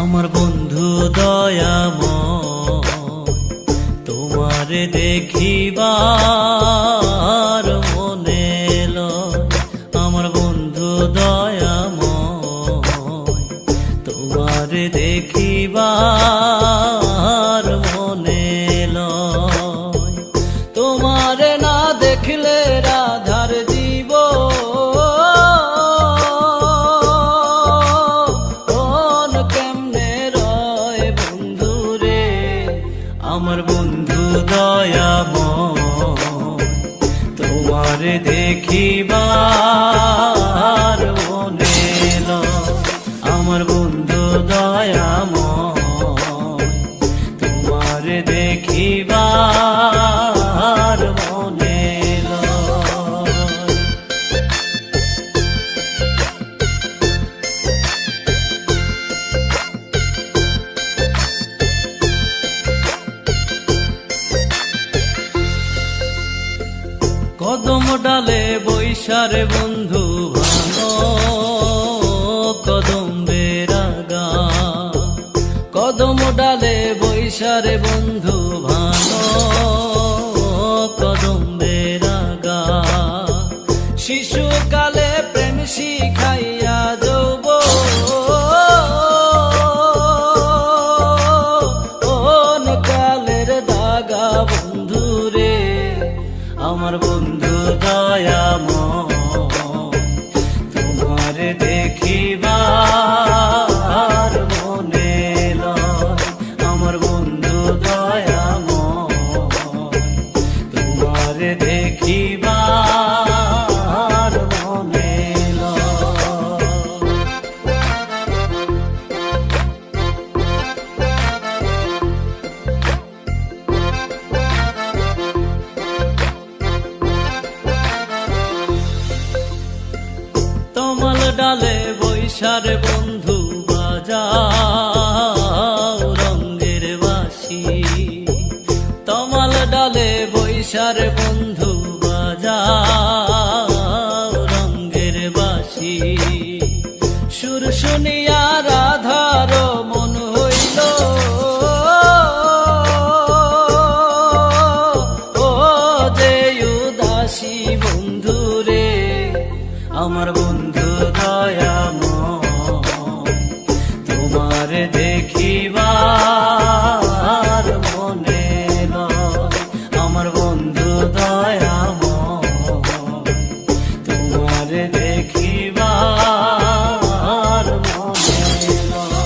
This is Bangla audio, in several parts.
আমার বন্ধু দয়াময়, তোমারে দেখিবার মনে লয়। আমার বন্ধু দয়াময়, তোমারে দেখিবার মনে লয়। তোমারে না দেখলে রাধার জীব আমার বন্ধু দয়াময়, তোমারে দেখিবার মনে লয়। আমার বন্ধু দয়াময়, তোমারে দেখিবার মনে লয়। কদম ডালে বৈশারে বন্ধু ভালো, কদম বেরাগা। কদম ডালে বৈশারে বন্ধু ভালো, কদম বেরাগা। শিশুকালে প্রেম শিখাইয়া যৌব কালের দাগা বন্ধুরে। আমার বন্ধু দয়াময়, তোমারে দেখিবার মনে লয়। আমার বন্ধু দয়াময়, তোমারে দেখিবার মনে লয়। তমাল ডালে বৈশারে বন্ধু বাজাও রঙ্গের বাঁশি। তমাল ডালে বৈশারে বন্ধু বাজাও রঙ্গের বাঁশি। সুর শুনিয়া রাধার মন হইল ও যে উদাসী বন্ধুরে। আমার বন্ধু দয়াময়, তোমারে দেখিবার মনে লয়। আমার বন্ধু দয়াময়, তোমারে দেখিবার মনে লয়।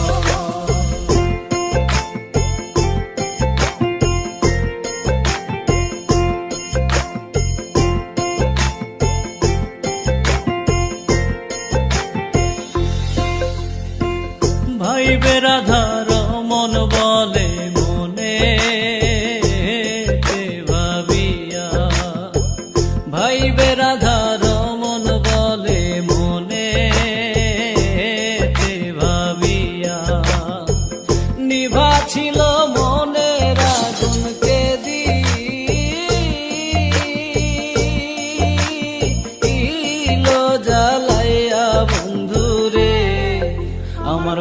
ভাইবে রাধার মন বলে মনে ভাবিয়া। ভাইবে রাধার মন বলে মনে ভাবিয়া। নিভা ছিল মনের আগুনকে দিল জ্বালাইয়া বন্ধুরে। আমার